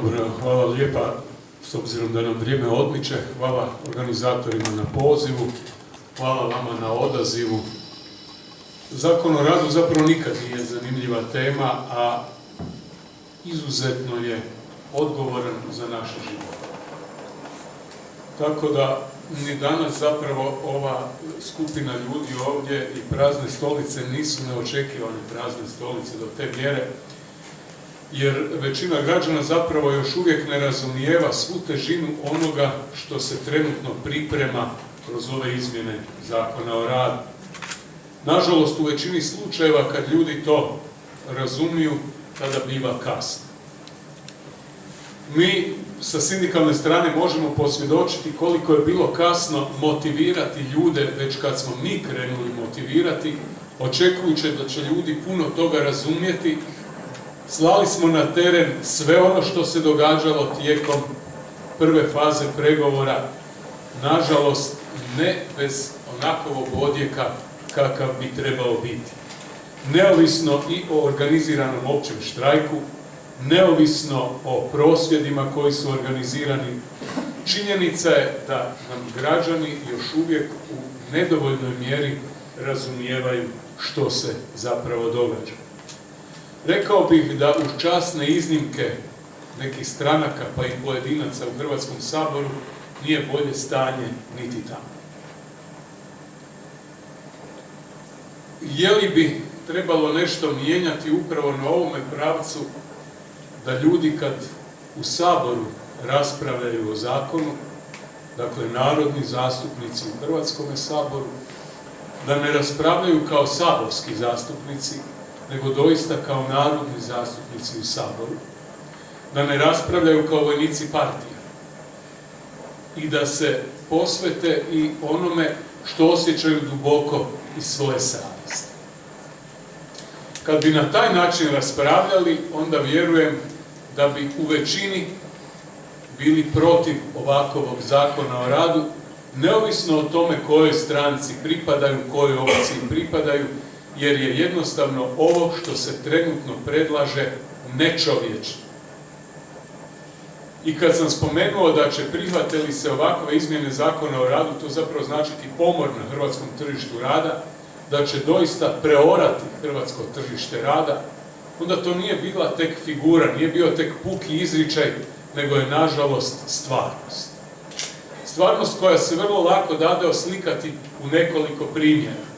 Dobro, hvala lijepa, s obzirom da nam vrijeme odmiče. Hvala organizatorima na pozivu, hvala vama na odazivu. Zakon o radu zapravo nikad nije zanimljiva tema, a izuzetno je odgovoran za naše živote. Tako da ni danas zapravo ova skupina ljudi ovdje i prazne stolice nisu neočekivane prazne stolice do te mjere, jer većina građana zapravo još uvijek ne razumijeva svu težinu onoga što se trenutno priprema kroz ove izmjene Zakona o radu. Nažalost, u većini slučajeva kad ljudi to razumiju, tada biva kasno. Mi sa sindikalne strane možemo posvjedočiti koliko je bilo kasno motivirati ljude već kad smo mi krenuli motivirati, očekujući da će ljudi puno toga razumjeti. Slali smo na teren sve ono što se događalo tijekom prve faze pregovora, nažalost ne bez onakovog odjeka kakav bi trebao biti. Neovisno i o organiziranom općem štrajku, neovisno o prosvjedima koji su organizirani, činjenica je da nam građani još uvijek u nedovoljnoj mjeri razumijevaju što se zapravo događa. Rekao bih da uz časne iznimke nekih stranaka pa i pojedinaca u Hrvatskom saboru nije bolje stanje niti tamo. Je li bi trebalo nešto mijenjati upravo na ovome pravcu da ljudi kad u Saboru raspravljaju o zakonu, dakle narodni zastupnici u Hrvatskom saboru, da ne raspravljaju kao saborski zastupnici, nego doista kao narodni zastupnici u Saboru, da ne raspravljaju kao vojnici partije i da se posvete i onome što osjećaju duboko iz svoje savjesti. Kad bi na taj način raspravljali, onda vjerujem da bi u većini bili protiv ovakvog zakona o radu, neovisno o tome kojoj stranci pripadaju, kojoj opciji pripadaju, jer je jednostavno ovo što se trenutno predlaže nečovječno. I kad sam spomenuo da će prihvatili se ovakve izmjene Zakona o radu, to zapravo značiti pomor na hrvatskom tržištu rada, da će doista preorati hrvatsko tržište rada, onda to nije bila tek figura, nije bio tek puki izričaj, nego je nažalost stvarnost. Stvarnost koja se vrlo lako dade oslikati u nekoliko primjera.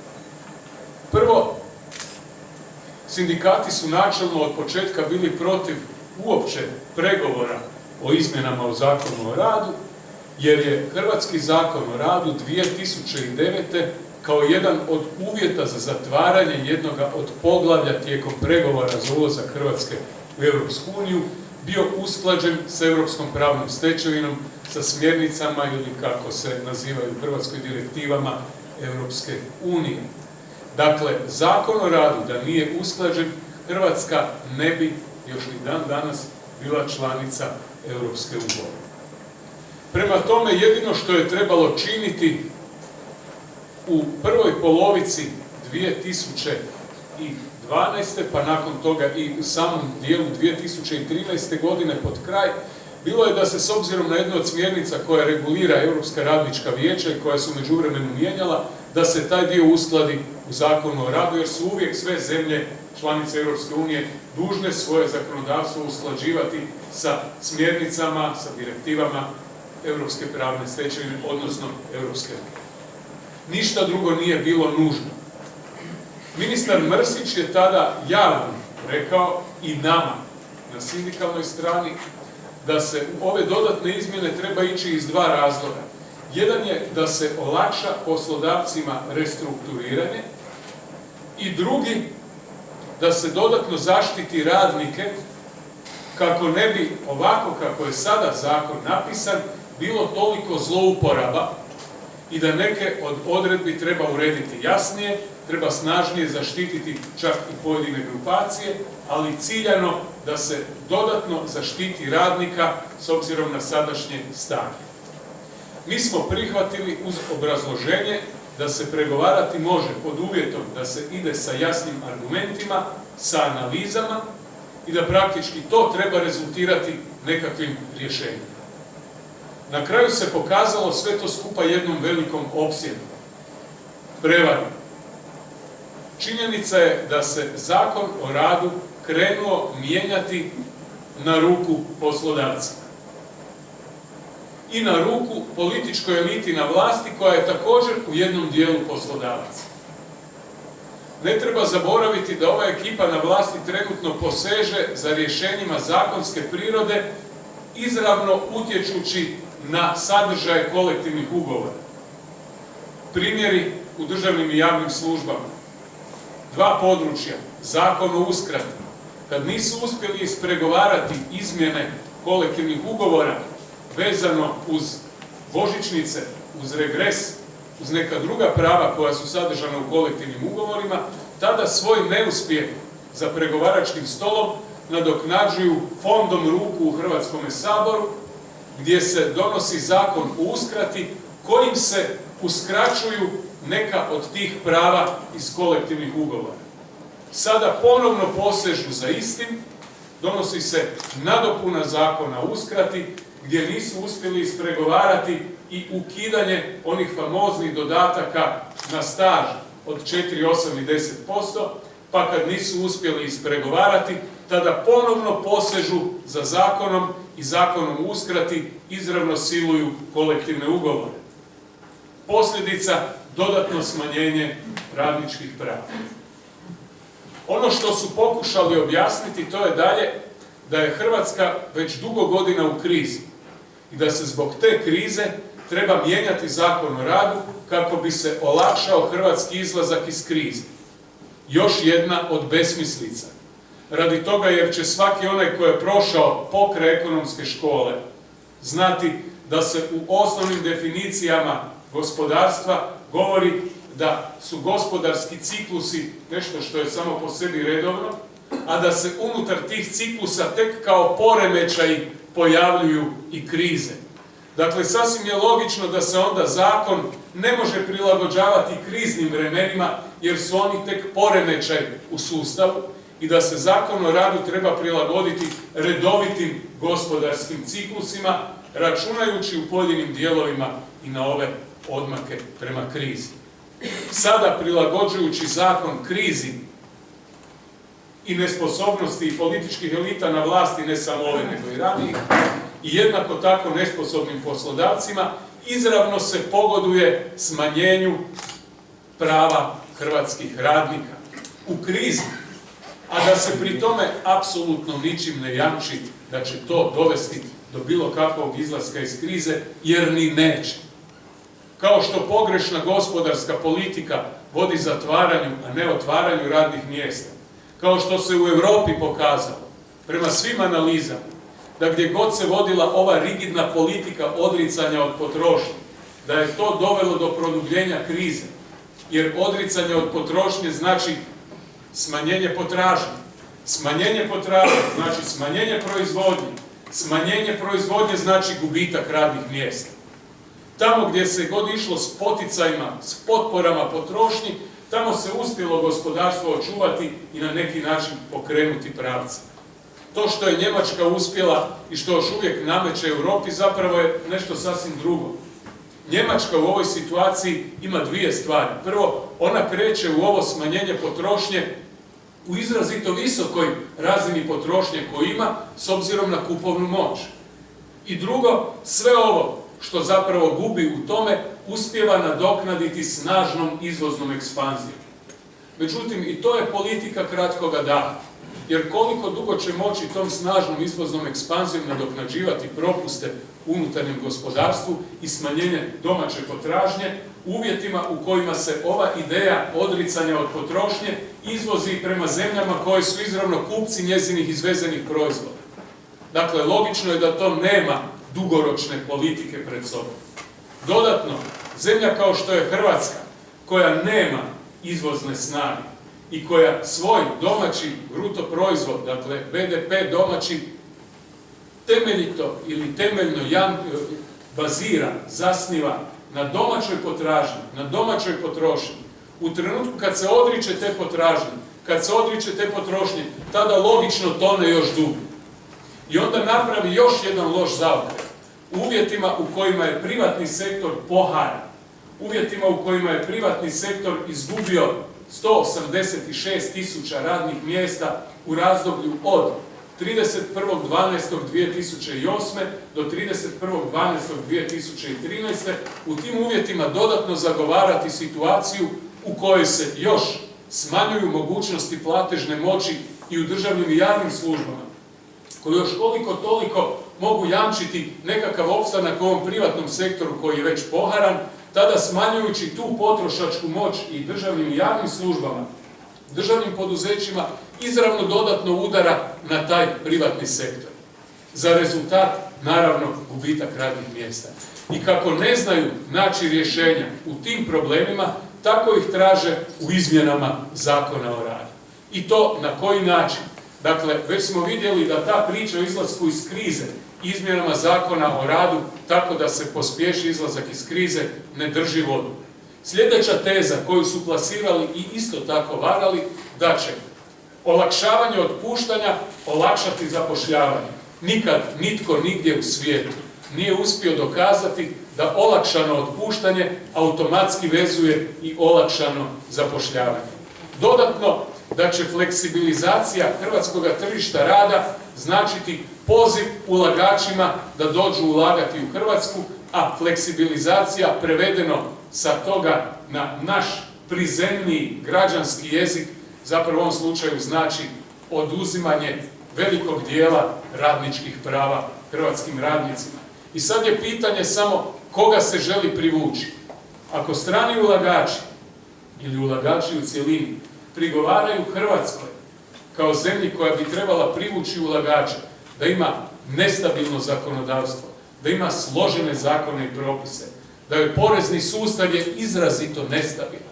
Prvo, sindikati su načelno od početka bili protiv uopće pregovora o izmjenama u Zakonu o radu, jer je Hrvatski zakon o radu 2009. kao jedan od uvjeta za zatvaranje jednoga od poglavlja tijekom pregovora za ulazak Hrvatske u Europsku uniju bio usklađen s europskom pravnom stečevinom, sa smjernicama ili kako se nazivaju u Hrvatskoj direktivama Europske unije. Dakle, Zakon o radu da nije usklađen, Hrvatska ne bi još ni dan danas bila članica Europske unije. Prema tome, jedino što je trebalo činiti u prvoj polovici 2012. pa nakon toga i u samom dijelu 2013. godine pod kraj, bilo je da se s obzirom na jednu od smjernica koja regulira Europska radnička vijeća i koja su međuvremenu mijenjala, da se taj dio uskladi u Zakonu o radu, jer su uvijek sve zemlje članice Europske unije dužne svoje zakonodavstvo usklađivati sa smjernicama, sa direktivama Europske pravne stečevine, odnosno Europske unije. Ništa drugo nije bilo nužno. Ministar Mrsić je tada javno rekao i nama na sindikalnoj strani da se u ove dodatne izmjene treba ići iz dva razloga. Jedan je da se olakša poslodavcima restrukturiranje i drugi da se dodatno zaštiti radnike kako ne bi ovako kako je sada zakon napisan bilo toliko zlouporaba i da neke od odredbi treba urediti jasnije, treba snažnije zaštititi čak i pojedine grupacije, ali ciljano da se dodatno zaštiti radnika s obzirom na sadašnje stanje. Mi smo prihvatili uz obrazloženje da se pregovarati može pod uvjetom da se ide sa jasnim argumentima, sa analizama i da praktički to treba rezultirati nekakvim rješenjem. Na kraju se pokazalo sve to skupa jednom velikom opsjedom, prevarom. Činjenica je da se Zakon o radu krenuo mijenjati na ruku poslodavcima i na ruku političkoj eliti na vlasti koja je također u jednom dijelu poslodavaca. Ne treba zaboraviti da ova ekipa na vlasti trenutno poseže za rješenjima zakonske prirode, izravno utječući na sadržaj kolektivnih ugovora. Primjeri u državnim i javnim službama. Dva područja, Zakon o uskrati. Kad nisu uspjeli ispregovarati izmjene kolektivnih ugovora vezano uz božićnice, uz regres, uz neka druga prava koja su sadržana u kolektivnim ugovorima, tada svoj neuspjeh za pregovaračkim stolom nadoknađuju fondom ruku u Hrvatskom saboru, gdje se donosi Zakon o uskrati kojim se uskraćuju neka od tih prava iz kolektivnih ugovora. Sada ponovno posežu za istim, donosi se nadopuna Zakona o uskrati gdje nisu uspjeli ispregovarati i ukidanje onih famoznih dodataka na staž od 4, 8 i 10%, pa kad nisu uspjeli ispregovarati, tada ponovno posežu za zakonom i Zakonom o uskrati izravno siluju kolektivne ugovore. Posljedica dodatno smanjenje radničkih prava. Ono što su pokušali objasniti to je dalje da je Hrvatska već dugo godina u krizi i da se zbog te krize treba mijenjati Zakon o radu kako bi se olakšao hrvatski izlazak iz krize. Još jedna od besmislica. Radi toga jer će svaki onaj koji je prošao pokraj ekonomske škole znati da se u osnovnim definicijama gospodarstva govori da su gospodarski ciklusi nešto što je samo po sebi redovno, a da se unutar tih ciklusa tek kao poremećaji pojavljuju i krize. Dakle, sasvim je logično da se onda zakon ne može prilagođavati kriznim vremenima, jer su oni tek poremećaj u sustavu i da se Zakon o radu treba prilagoditi redovitim gospodarskim ciklusima, računajući u pojedinim dijelovima i na ove odmake prema krizi. Sada, prilagođujući zakon krizi i nesposobnosti političkih elita na vlasti, ne samo ove nego i ranijih, i jednako tako nesposobnim poslodavcima, izravno se pogoduje smanjenju prava hrvatskih radnika u krizi, a da se pri tome apsolutno ničim ne jamči da će to dovesti do bilo kakvog izlaska iz krize, jer ni neće. Kao što pogrešna gospodarska politika vodi zatvaranju, a ne otvaranju radnih mjesta. Kao što se u Europi pokazalo, prema svim analizama, da gdje god se vodila ova rigidna politika odricanja od potrošnje, da je to dovelo do produbljenja krize, jer odricanje od potrošnje znači smanjenje potražnje. Smanjenje potražnje znači smanjenje proizvodnje. Smanjenje proizvodnje znači gubitak radnih mjesta. Tamo gdje se god išlo s poticajima, s potporama potrošnji, tamo se uspjelo gospodarstvo očuvati i na neki način pokrenuti pravce. To što je Njemačka uspjela i što još uvijek nameće Europi zapravo je nešto sasvim drugo. Njemačka u ovoj situaciji ima dvije stvari. Prvo, ona kreće u ovo smanjenje potrošnje u izrazito visokoj razini potrošnje koju ima s obzirom na kupovnu moć. I drugo, sve ovo što zapravo gubi u tome uspijeva nadoknaditi snažnom izvoznom ekspanzijom. Međutim, i to je politika kratkoga daha. Jer koliko dugo će moći tom snažnom izvoznom ekspanzijom nadoknađivati propuste u unutarnjem gospodarstvu i smanjenje domaće potražnje u uvjetima u kojima se ova ideja odricanja od potrošnje izvozi prema zemljama koje su izravno kupci njezinih izvezenih proizvoda. Dakle, logično je da to nema dugoročne politike pred sobom. Dodatno, zemlja kao što je Hrvatska, koja nema izvozne snage i koja svoj domaći bruto proizvod, dakle BDP domaći, temeljito ili temeljno bazira, zasniva na domaćoj potražnji, na domaćoj potrošnji, U trenutku kad se odriče te potražnje, kad se odriče te potrošnje, tada logično tone još dublje. I onda napravi još jedan loš zaokret. U uvjetima u kojima je privatni sektor poharan, uvjetima u kojima je privatni sektor izgubio 186.000 radnih mjesta u razdoblju od 31.12.2008. do 31.12.2013. u tim uvjetima dodatno zagovarati situaciju u kojoj se još smanjuju mogućnosti platežne moći i u državnim i javnim službama, koji još koliko toliko mogu jamčiti nekakav opstanak u ovom privatnom sektoru koji je već poharan, tada smanjujući tu potrošačku moć i državnim i javnim službama, državnim poduzećima, izravno dodatno udara na taj privatni sektor. Za rezultat, naravno, gubitak radnih mjesta. I kako ne znaju naći rješenja u tim problemima, tako ih traže u izmjenama Zakona o radu. I to na koji način? Dakle, već smo vidjeli da ta priča o izlasku iz krize, izmjenama Zakona o radu, tako da se pospješi izlazak iz krize, ne drži vodu. Sljedeća teza koju su plasirali i isto tako varali, da će olakšavanje otpuštanja olakšati zapošljavanje. Nikad nitko nigdje u svijetu nije uspio dokazati da olakšano otpuštanje automatski vezuje i olakšano zapošljavanje. Dodatno, da će fleksibilizacija hrvatskog tržišta rada značiti poziv ulagačima da dođu ulagati u Hrvatsku, a fleksibilizacija prevedeno sa toga na naš prizemniji građanski jezik zapravo u ovom slučaju znači oduzimanje velikog dijela radničkih prava hrvatskim radnicima. I sad je pitanje samo koga se želi privući. Ako strani ulagači ili ulagači u cjelini prigovaraju Hrvatskoj kao zemlji koja bi trebala privući ulagače, da ima nestabilno zakonodavstvo, da ima složene zakone i propise, da je porezni sustav je izrazito nestabilan,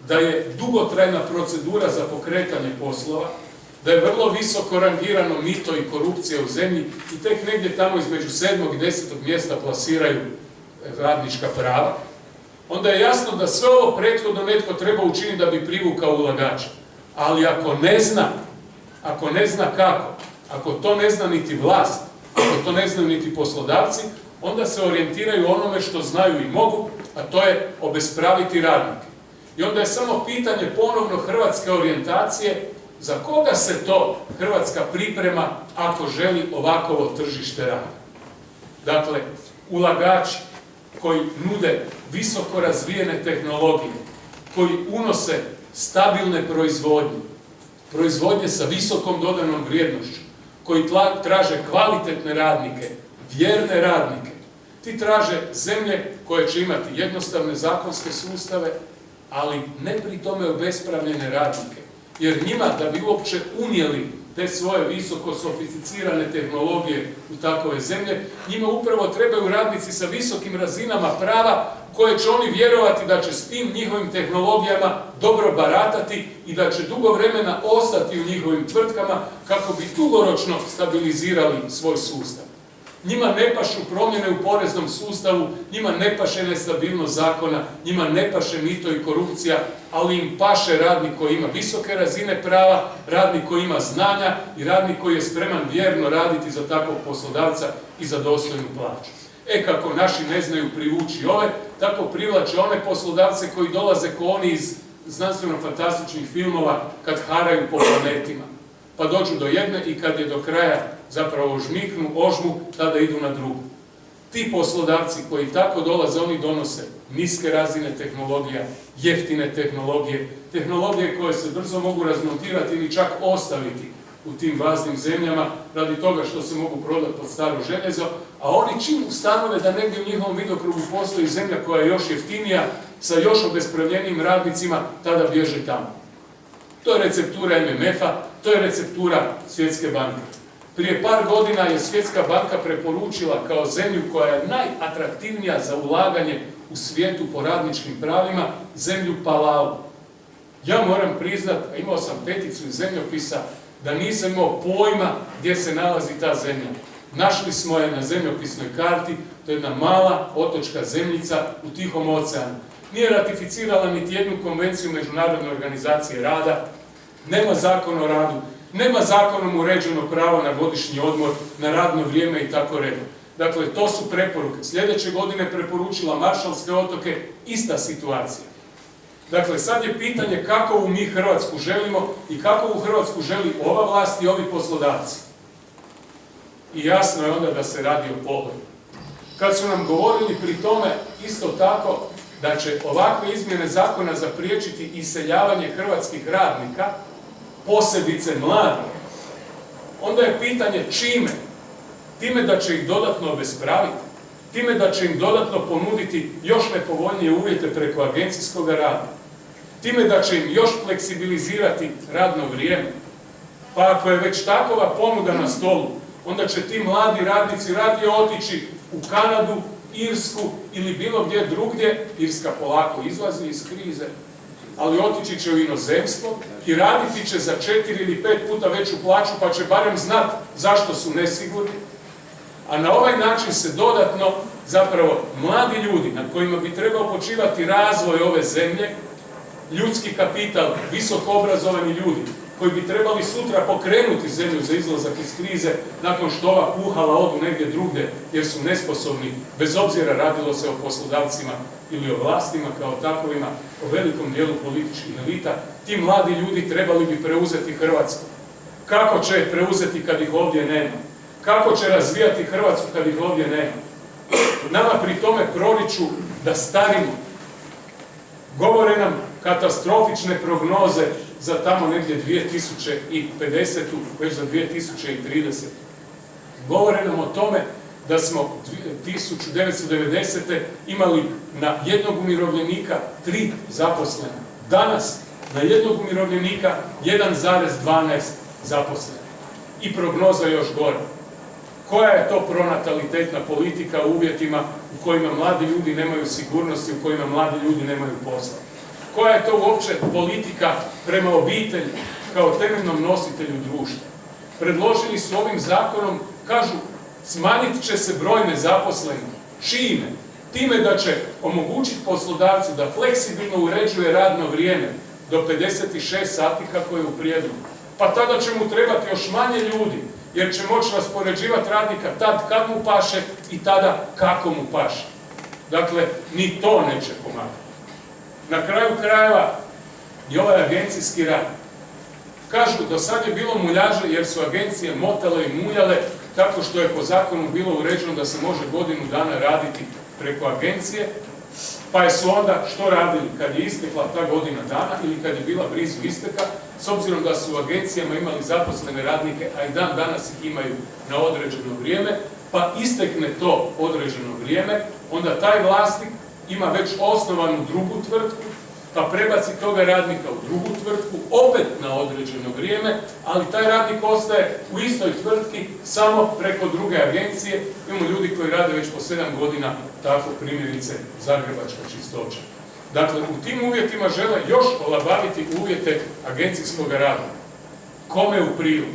da je dugotrajna procedura za pokretanje poslova, da je vrlo visoko rangirano mito i korupcija u zemlji i tek negdje tamo između 7. i 10. mjesta plasiraju radnička prava, onda je jasno da sve ovo prethodno netko treba učiniti da bi privukao ulagača. Ali ako ne zna kako, ako to ne zna niti vlast, ako to ne znaju niti poslodavci, onda se orijentiraju onome što znaju i mogu, a to je obespraviti radnike. I onda je samo pitanje ponovno hrvatske orijentacije, za koga se to Hrvatska priprema ako želi ovakovo tržište rada. Dakle, ulagači koji nude visoko razvijene tehnologije, koji unose stabilne proizvodnje sa visokom dodanom vrijednošću, koji traže kvalitetne radnike, vjerne radnike. Ti traže zemlje koje će imati jednostavne zakonske sustave, ali ne pri tome obespravljene radnike. Jer njima, da bi uopće unijeli te svoje visoko sofisticirane tehnologije u takove zemlje, njima upravo trebaju radnici sa visokim razinama prava koje će oni vjerovati da će s tim njihovim tehnologijama dobro baratati i da će dugo vremena ostati u njihovim tvrtkama kako bi dugoročno stabilizirali svoj sustav. Njima ne pašu promjene u poreznom sustavu, njima ne paše nestabilnost zakona, njima ne paše mito i korupcija, ali im paše radnik koji ima visoke razine prava, radnik koji ima znanja i radnik koji je spreman vjerno raditi za takvog poslodavca i za dostojnu plaću. Kako naši ne znaju privući ove, tako privlače one poslodavce koji dolaze ko oni iz znanstveno-fantastičnih filmova kad haraju po planetima. Pa dođu do jedne i kad je do kraja zapravo ožmu, tada idu na drugu. Ti poslodavci koji tako dolaze, oni donose niske razine tehnologija, jeftine tehnologije koje se brzo mogu razmontirati ili čak ostaviti u tim vaznim zemljama radi toga što se mogu prodati pod staro željezo, a oni čim ustanove da negdje u njihovom vidokrugu postoji zemlja koja je još jeftinija, sa još obespravljenijim radnicima, tada bježe tamo. To je receptura MMF-a, to je receptura Svjetske banke. Prije par godina je Svjetska banka preporučila kao zemlju koja je najatraktivnija za ulaganje u svijetu po radničkim pravima, zemlju Palau. Ja moram priznat, imao sam peticu iz zemljopisa, da nisam imao pojma gdje se nalazi ta zemlja. Našli smo je na zemljopisnoj karti, to je jedna mala otočka zemljica u Tihom oceanu. nije ratificirala niti jednu konvenciju Međunarodne organizacije rada, nema zakon o radu, nema zakonom uređeno pravo na godišnji odmor, na radno vrijeme i tako redom. Dakle, to su preporuke. Sljedeće godine preporučila Maršalske otoke, ista situacija. Dakle, sad je pitanje kakvu mi Hrvatsku želimo i kakvu Hrvatsku želi ova vlast i ovi poslodavci. I jasno je onda da se radi o pogledu. Kad su nam govorili pri tome isto tako da će ovakve izmjene zakona zapriječiti iseljavanje hrvatskih radnika, posebice mladih, onda je pitanje čime? Time da će ih dodatno obespraviti, time da će im dodatno ponuditi još nepovoljnije uvjete preko agencijskog rada, time da će im još fleksibilizirati radno vrijeme. Pa ako je već takova ponuda na stolu, onda će ti mladi radnici radije otići u Kanadu, Irsku ili bilo gdje drugdje. Irska polako izlazi iz krize, ali otići će u inozemstvo i raditi će za 4 ili 5 puta veću plaću, pa će barem znati zašto su nesigurni. A na ovaj način se dodatno, zapravo, mladi ljudi na kojima bi trebao počivati razvoj ove zemlje, ljudski kapital, visoko obrazovani ljudi, koji bi trebali sutra pokrenuti zemlju za izlazak iz krize nakon što ova puhala odu negdje drugdje jer su nesposobni, bez obzira radilo se o poslodavcima ili o vlastima kao takovima, o velikom dijelu političkih elita, ti mladi ljudi trebali bi preuzeti Hrvatsku. Kako će je preuzeti kad ih ovdje nema? Kako će razvijati Hrvatsku kad ih ovdje nema? Nama pri tome proriču da starimo. Govore nam katastrofične prognoze za tamo negdje 2050. već za 2030. Govore nam o tome da smo 1990. imali na jednog umirovljenika 3 zaposlena. Danas na jednog umirovljenika 1,12 zaposlena. I prognoza još gore. Koja je to pronatalitetna politika u uvjetima u kojima mladi ljudi nemaju sigurnosti, u kojima mladi ljudi nemaju posla? Koja je to uopće politika prema obitelji kao temeljnom nositelju društva? Predložili su ovim zakonom, kažu, smanjit će se broj nezaposlenih. Čime? Time da će omogućiti poslodavcu da fleksibilno uređuje radno vrijeme do 56 sati kako je u prijedlogu. Pa tada će mu trebati još manje ljudi, jer će moći raspoređivati radnika tad kad mu paše i tada kako mu paše. Dakle, ni to neće pomagati. Na kraju krajeva i ovaj agencijski rad. Kažu, do sad je bilo muljaže jer su agencije motale i muljale tako što je po zakonu bilo uređeno da se može godinu dana raditi preko agencije, pa su onda što radili kad je istekla ta godina dana ili kad je bila blizu isteka, s obzirom da su u agencijama imali zaposlene radnike, a i dan danas ih imaju na određeno vrijeme, pa istekne to određeno vrijeme, onda taj vlasnik ima već osnovanu drugu tvrtku, pa prebaci toga radnika u drugu tvrtku, opet na određeno vrijeme, ali taj radnik ostaje u istoj tvrtki samo preko druge agencije. Imamo ljudi koji rade već po 7 godina, tako primjerice Zagrebačka čistoća. Dakle, u tim uvjetima žele još olabaviti uvjete agencijskog rada. Kome u prilog?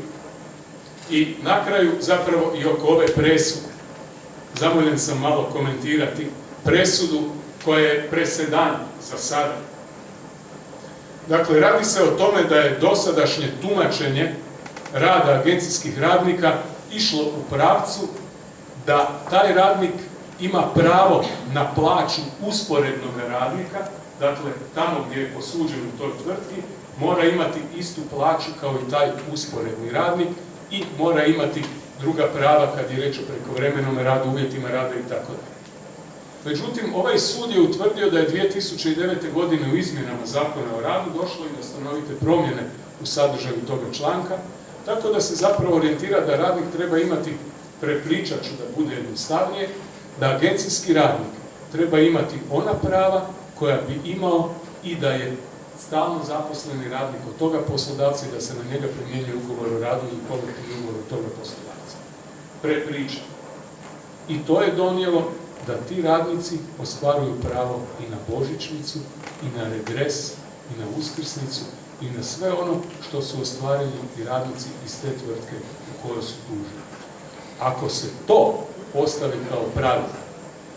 I na kraju zapravo i oko ove presude. Zamoljen sam malo komentirati presudu koja je presedan za sada. Dakle, radi se o tome da je dosadašnje tumačenje rada agencijskih radnika išlo u pravcu da taj radnik ima pravo na plaću usporednog radnika, dakle, tamo gdje je posuđen u toj tvrtki, mora imati istu plaću kao i taj usporedni radnik i mora imati druga prava kad je riječ o prekovremenom radu, uvjetima rada i tako dalje. Međutim, ovaj sud je utvrdio da je 2009. godine u izmjenama Zakona o radu došlo i do stanovite promjene u sadržaju toga članka, tako da se zapravo orijentira da radnik treba imati, prepričat ću da bude jednostavnije, da agencijski radnik treba imati ona prava koja bi imao i da je stalno zaposleni radnik od toga poslodavca i da se na njega primjenjuje ugovor o radu ili kolektivni ugovor od toga poslodavca. Prepriča. I to je donijelo da ti radnici ostvaruju pravo i na božićnicu, i na regres, i na uskrsnicu, i na sve ono što su ostvarili i radnici iz te tvrtke u kojoj su dužni. Ako se to postavi kao pravilo,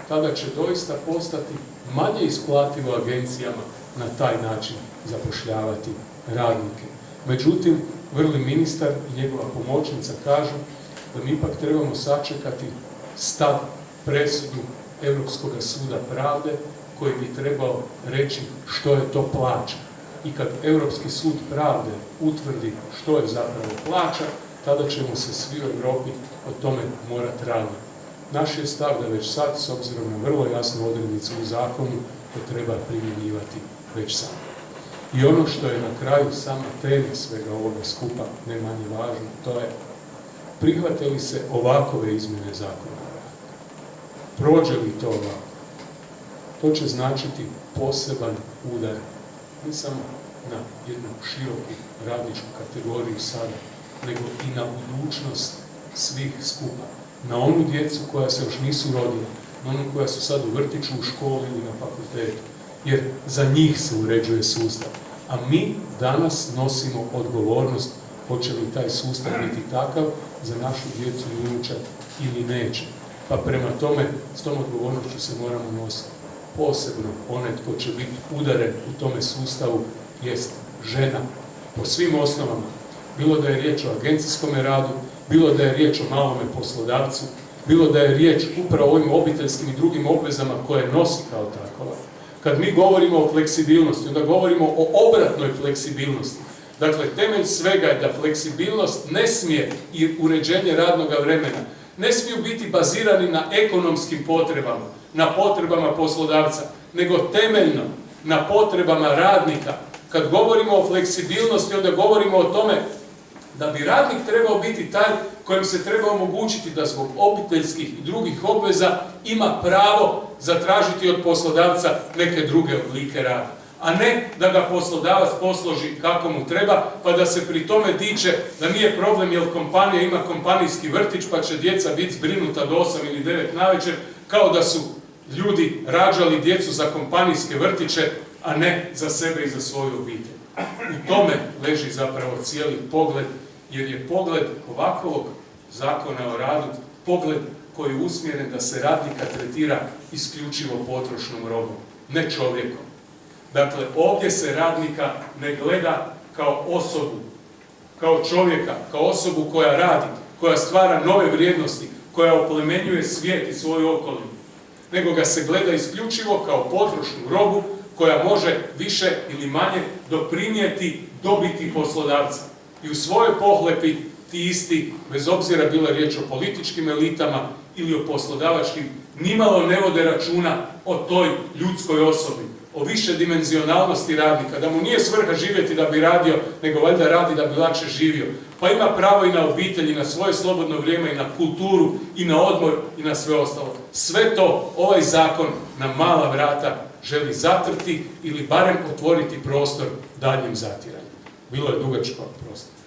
tada će doista postati manje isplativo agencijama na taj način zapošljavati radnike. Međutim, vrli ministar i njegova pomoćnica kažu da mi ipak trebamo sačekati stav, presudu Europskog suda pravde koji bi trebao reći što je to plaća. I kad Europski sud pravde utvrdi što je zapravo plaća, tada ćemo se svi u Europi o tome morati raditi. Naš je stav da već sad, s obzirom na vrlo jasnu odrednicu u zakonu, to treba primjenjivati već sad. I ono što je na kraju sama tema svega ovoga skupa, ne manje važno, to je prihvate li se ovakove izmjene zakona. Prođe li to ovako? To će značiti poseban udar, ne samo na jednu široku radničku kategoriju sada, nego i na budućnost svih skupa. Na onu djecu koja se još nisu rodila, na onu koja su sad u vrtiću, u školi ili na fakultetu. Jer za njih se uređuje sustav. A mi danas nosimo odgovornost hoće li taj sustav biti takav za našu djecu i unučad ili neće. Pa prema tome, s tom odgovornošću se moramo nositi. Posebno onaj tko će biti udaren u tome sustavu jest žena po svim osnovama. Bilo da je riječ o agencijskom radu, bilo da je riječ o malome poslodavcu, bilo da je riječ upravo o ovim obiteljskim i drugim obvezama koje nosi kao takova. Kad mi govorimo o fleksibilnosti, onda govorimo o obratnoj fleksibilnosti. Dakle, temelj svega je da fleksibilnost ne smije i uređenje radnog vremena ne smiju biti bazirani na ekonomskim potrebama, na potrebama poslodavca, nego temeljno na potrebama radnika. Kad govorimo o fleksibilnosti, onda govorimo o tome da bi radnik trebao biti taj kojem se treba omogućiti da zbog obiteljskih i drugih obveza ima pravo zatražiti od poslodavca neke druge oblike rada. A ne da ga poslodavac posloži kako mu treba, pa da se pri tome diče da nije problem jer kompanija ima kompanijski vrtić pa će djeca biti zbrinuta do 8 ili 9 navečer, kao da su ljudi rađali djecu za kompanijske vrtiće, a ne za sebe i za svoju obitelj. U tome leži zapravo cijeli pogled, jer je pogled ovakvog zakona o radu pogled koji je usmjeren da se radnika tretira isključivo potrošnom robom, ne čovjekom. Dakle, ovdje se radnika ne gleda kao osobu, kao čovjeka, kao osobu koja radi, koja stvara nove vrijednosti, koja oplemenjuje svijet i svoju okolinu, nego ga se gleda isključivo kao potrošnu robu koja može više ili manje doprinijeti dobiti poslodavca. I u svojoj pohlepi ti isti, bez obzira bila riječ o političkim elitama ili o poslodavačkim, nimalo ne vode računa o toj ljudskoj osobi, o višedimenzionalnosti radnika, da mu nije svrha živjeti da bi radio, nego valjda radi da bi lakše živio. Pa ima pravo i na obitelj, i na svoje slobodno vrijeme, i na kulturu, i na odmor, i na sve ostalo. Sve to ovaj zakon na mala vrata želi zatrti ili barem otvoriti prostor daljnjem zatiranju. Bilo je dugačko prostor.